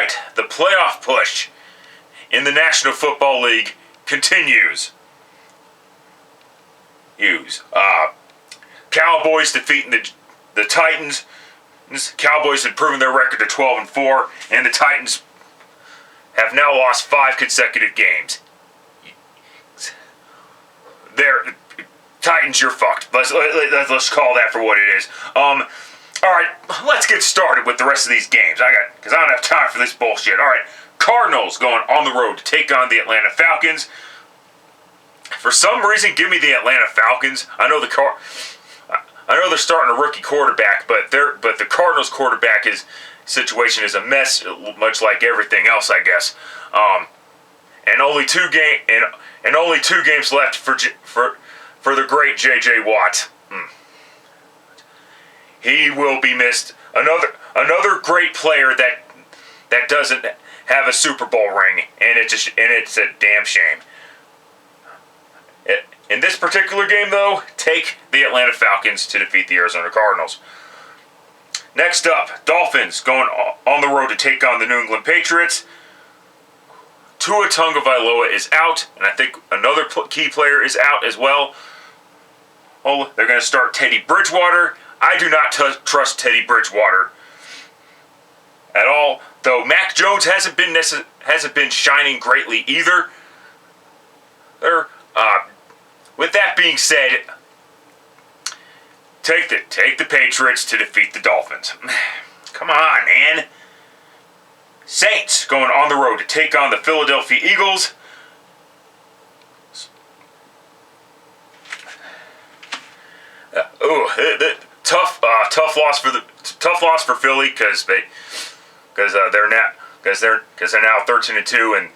right, the playoff push in the National Football League continues. Cowboys defeating the Titans. Cowboys have proven their record to 12-4, and the Titans have now lost 5 consecutive games. Titans, you're fucked. Let's call that for what it is. All right, let's get started with the rest of these games. Because I don't have time for this bullshit. All right, Cardinals going on the road to take on the Atlanta Falcons. For some reason, give me the Atlanta Falcons. I know they're starting a rookie quarterback, but the Cardinals quarterback situation is a mess, much like everything else, I guess. And only two games left for the great J.J. Watt. He will be missed. Another great player that doesn't have a Super Bowl ring, and it's a damn shame. In this particular game, though, take the Atlanta Falcons to defeat the Arizona Cardinals. Next up, Dolphins going on the road to take on the New England Patriots. Tua Tagovailoa is out, and I think another key player is out as well. Oh, they're going to start Teddy Bridgewater. I do not trust Teddy Bridgewater at all, though Mac Jones hasn't been shining greatly either. With that being said, take the Patriots to defeat the Dolphins. Come on, man. Saints going on the road to take on the Philadelphia Eagles. Tough loss for Philly because they're now 13-2 and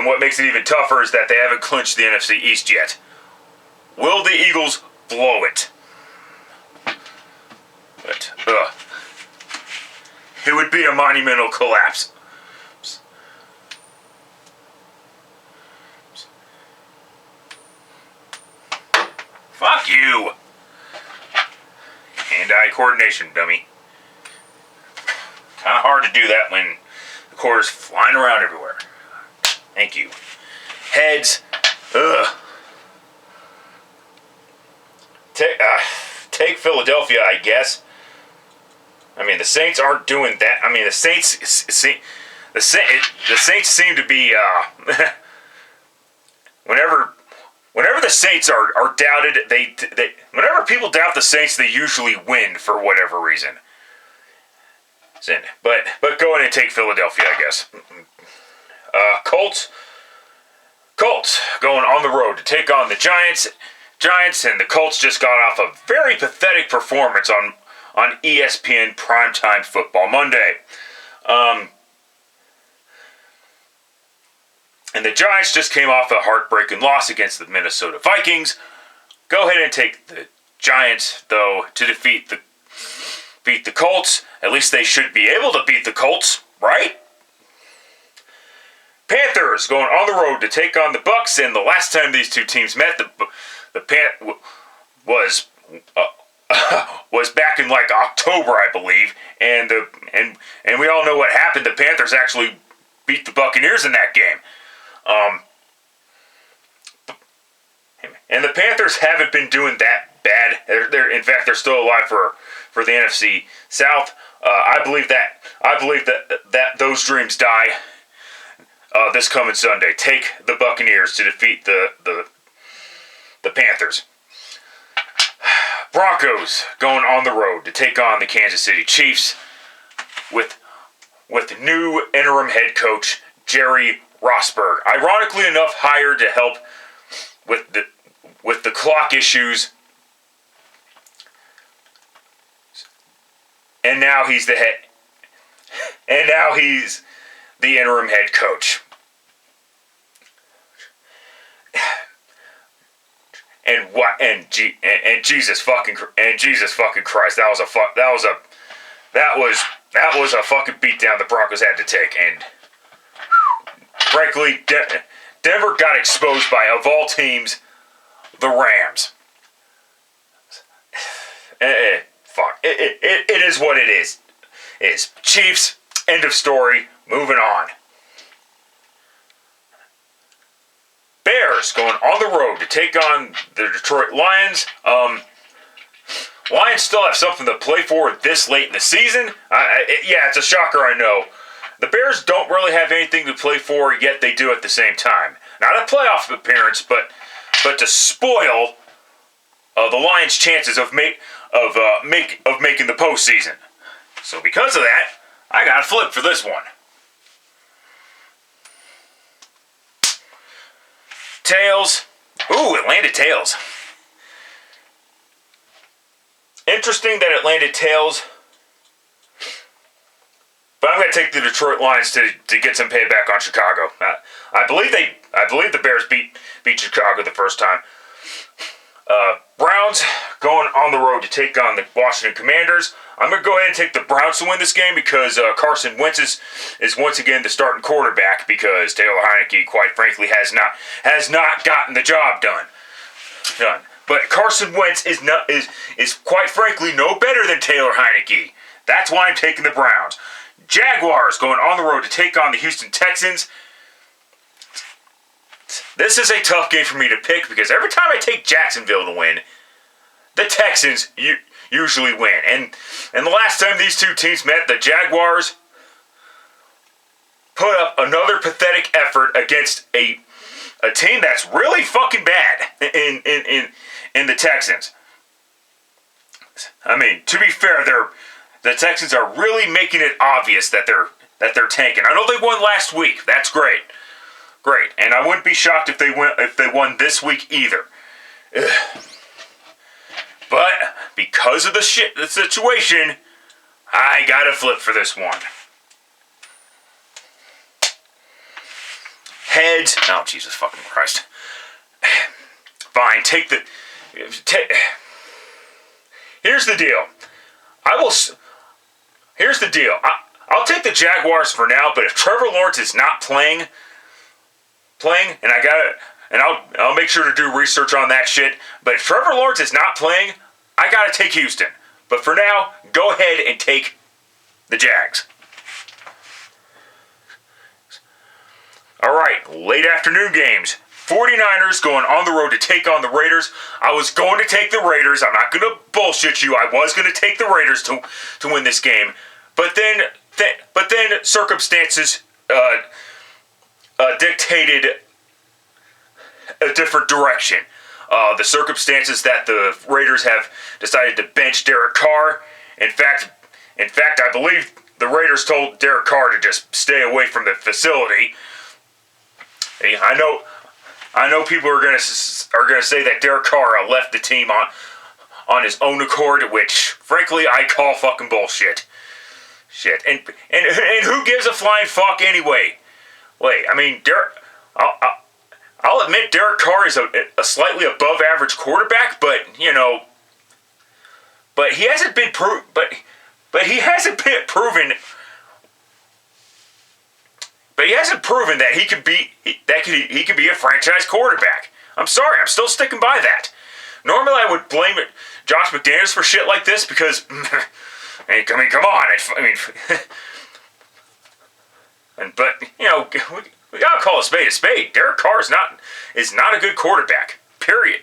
what makes it even tougher is that they haven't clinched the NFC East yet. Will the Eagles blow it? But it would be a monumental collapse. Fuck you. Hand-eye coordination, dummy. Kind of hard to do that when the quarter's flying around everywhere. Thank you. Heads. Take Philadelphia, I guess. I mean, the Saints aren't doing that. I mean, the Saints seem to be whenever the Saints are doubted, whenever people doubt the Saints, they usually win for whatever reason. But go ahead and take Philadelphia, I guess. Colts going on the road to take on the Giants. And the Colts just got off a very pathetic performance on ESPN Primetime Football Monday. And the Giants just came off a heartbreaking loss against the Minnesota Vikings. Go ahead and take the Giants, though, to defeat the Colts. At least they should be able to beat the Colts, right? Panthers going on the road to take on the Bucs, and the last time these two teams met, the was back in like October, I believe, and we all know what happened. The Panthers actually beat the Buccaneers in that game. And the Panthers haven't been doing that bad. In fact, they're still alive for the NFC South. I believe that those dreams die this coming Sunday. Take the Buccaneers to defeat the Panthers. Broncos going on the road to take on the Kansas City Chiefs with new interim head coach Jerry Rosburg. Ironically enough, hired to help with the clock issues. And now he's the head. And now he's the interim head coach. And what? And Jesus fucking Christ! That was a fucking beatdown the Broncos had to take. And frankly, Denver got exposed by, of all teams, the Rams. Fuck. It is what it is. Chiefs. End of story. Moving on. Bears going on the road to take on the Detroit Lions. Lions still have something to play for this late in the season. Yeah, it's a shocker, I know. The Bears don't really have anything to play for, yet they do at the same time. Not a playoff appearance, but to spoil the Lions' chances of making the postseason. So because of that, I got a flip for this one. Tails. Ooh, it landed tails. Interesting that it landed tails. But I'm going to take the Detroit Lions to get some payback on Chicago. I believe the Bears beat Chicago the first time. Browns going on the road to take on the Washington Commanders. I'm going to go ahead and take the Browns to win this game because Carson Wentz is once again the starting quarterback because Taylor Heinicke, quite frankly, has not gotten the job done. But Carson Wentz is quite frankly no better than Taylor Heinicke. That's why I'm taking the Browns. Jaguars going on the road to take on the Houston Texans. This is a tough game for me to pick because every time I take Jacksonville to win, the Texans usually win. And the last time these two teams met, the Jaguars put up another pathetic effort against a team that's really fucking bad in the Texans. I mean, to be fair, the Texans are really making it obvious that they're tanking. I know they won last week. That's great. And I wouldn't be shocked if they won this week either. Ugh. But because of the situation, I got to flip for this one. Heads. Oh, Jesus fucking Christ. Fine, here's the deal. Here's the deal. I'll take the Jaguars for now, but if Trevor Lawrence is not playing, and I'll make sure to do research on that shit. But if Trevor Lawrence is not playing, I gotta take Houston. But for now, go ahead and take the Jags. Alright, late afternoon games. 49ers going on the road to take on the Raiders. I was going to take the Raiders. I'm not going to bullshit you. I was going to take the Raiders to win this game. But then circumstances dictated a different direction. The circumstances that the Raiders have decided to bench Derek Carr. In fact, I believe the Raiders told Derek Carr to just stay away from the facility. I know people are gonna say that Derek Carr left the team on his own accord, which frankly I call fucking bullshit. And who gives a flying fuck anyway? Wait, I mean, I'll admit Derek Carr is a slightly above average quarterback, but he hasn't been proven. But he hasn't proven that he could be a franchise quarterback. I'm sorry, I'm still sticking by that. Normally I would blame Josh McDaniels for shit like this because, I mean, come on. But we gotta call a spade a spade. Derek Carr is not a good quarterback. Period.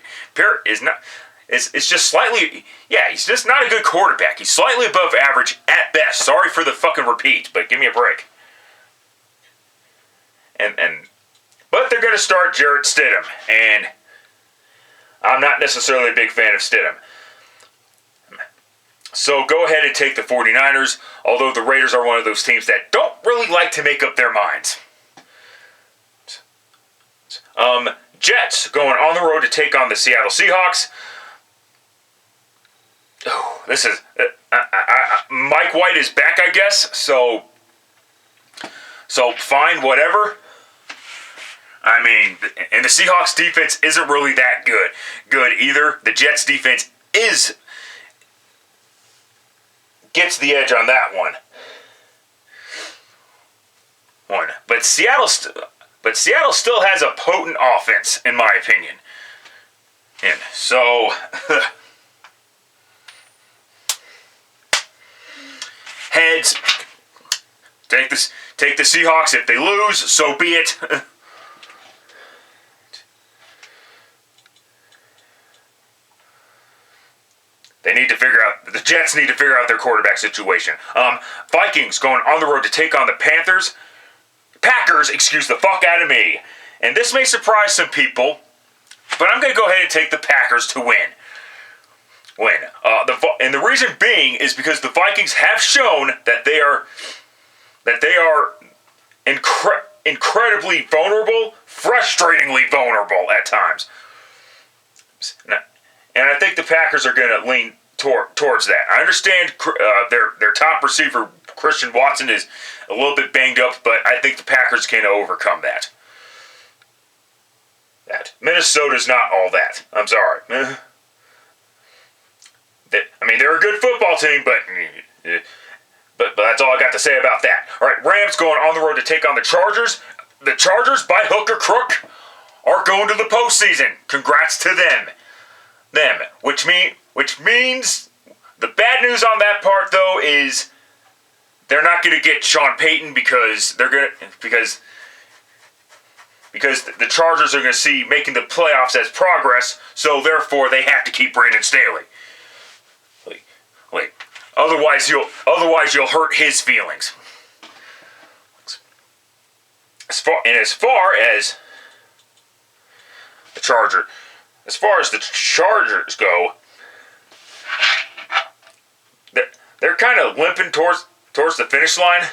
It's just slightly. Yeah, he's just not a good quarterback. He's slightly above average at best. Sorry for the fucking repeat, but give me a break. But they're going to start Jarrett Stidham, and I'm not necessarily a big fan of Stidham. So go ahead and take the 49ers, although the Raiders are one of those teams that don't really like to make up their minds. Jets going on the road to take on the Seattle Seahawks. Oh, this is... Mike White is back, I guess, so fine, whatever. I mean, and the Seahawks defense isn't really that good either. The Jets defense gets the edge on that one. But Seattle still has a potent offense, in my opinion. And so heads. Take the Seahawks. If they lose, so be it. The Jets need to figure out their quarterback situation. Vikings going on the road to take on the Packers, excuse the fuck out of me. And this may surprise some people, but I'm going to go ahead and take the Packers to win. And the reason being is because the Vikings have shown that they are incredibly vulnerable, frustratingly vulnerable at times. And I think the Packers are going to lean towards that. I understand their top receiver, Christian Watson, is a little bit banged up, but I think the Packers can overcome that. Minnesota's not all that. I'm sorry. They're a good football team, but that's all I got to say about that. All right, Rams going on the road to take on the Chargers. The Chargers, by hook or crook, are going to the postseason. Congrats to them. Which means the bad news on that part though is they're not going to get Sean Payton because the Chargers are going to see making the playoffs as progress, so therefore they have to keep Brandon Staley. Otherwise you'll hurt his feelings. As far as the Chargers go, they're kind of limping towards the finish line.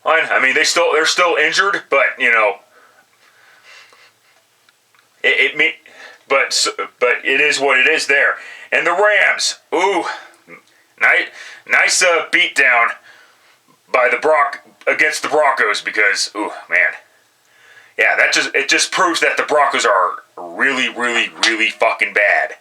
They're still injured, but but it is what it is there. And the Rams, nice beatdown by against the Broncos because, yeah, it just proves that the Broncos are really, really, really fucking bad.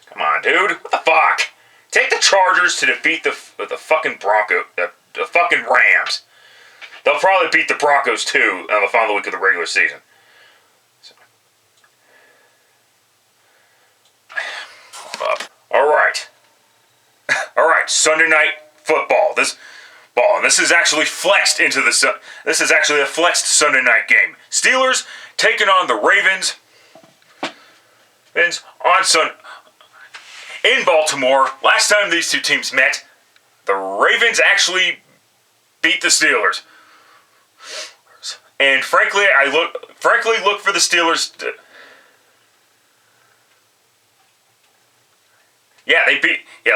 Come on, dude. What the fuck? Take the Chargers to defeat the fucking the fucking Rams. They'll probably beat the Broncos too on the final week of the regular season. All right. Sunday night football. This is actually flexed into This is actually a flexed Sunday night game. Steelers taking on the Ravens. In Baltimore. Lost time these two teams met, the Ravens actually beat the Steelers. And frankly, look for the Steelers.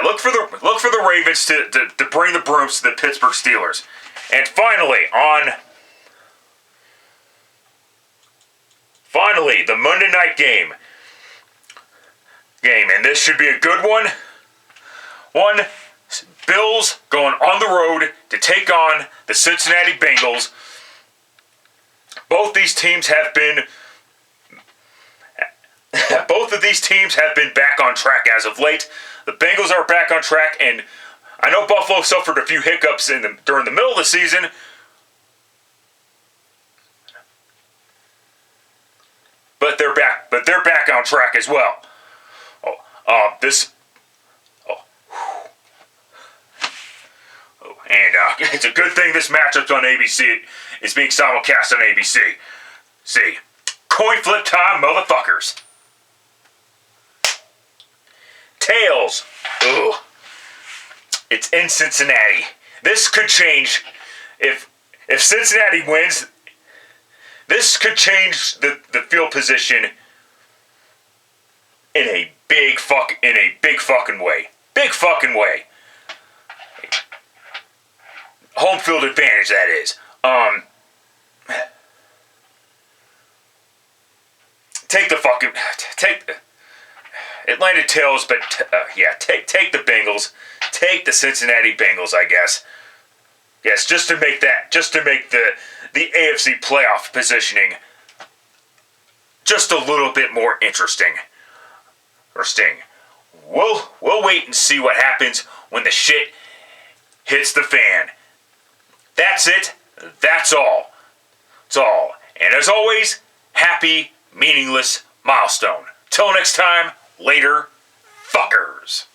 Look for the Ravens to bring the brooms to the Pittsburgh Steelers. And finally, the Monday night game, and this should be a good one. Bills going on the road to take on the Cincinnati Bengals. Both of these teams have been back on track as of late. The Bengals are back on track, and I know Buffalo suffered a few hiccups during the middle of the season. But they're back on track as well. It's a good thing this matchup's on ABC. It's being simulcast on ABC. See, coin flip time, motherfuckers. Tails. Ooh. It's in Cincinnati. This could change if Cincinnati wins. This could change the field position in a big fucking way. Big fucking way. Home field advantage, that is. Take Atlanta Tails, but take the Bengals. Take the Cincinnati Bengals, I guess. Yes, just to make the AFC playoff positioning just a little bit more interesting. We'll wait and see what happens when the shit hits the fan. That's it. That's all. And as always, happy, meaningless milestone. Till next time, Later, fuckers.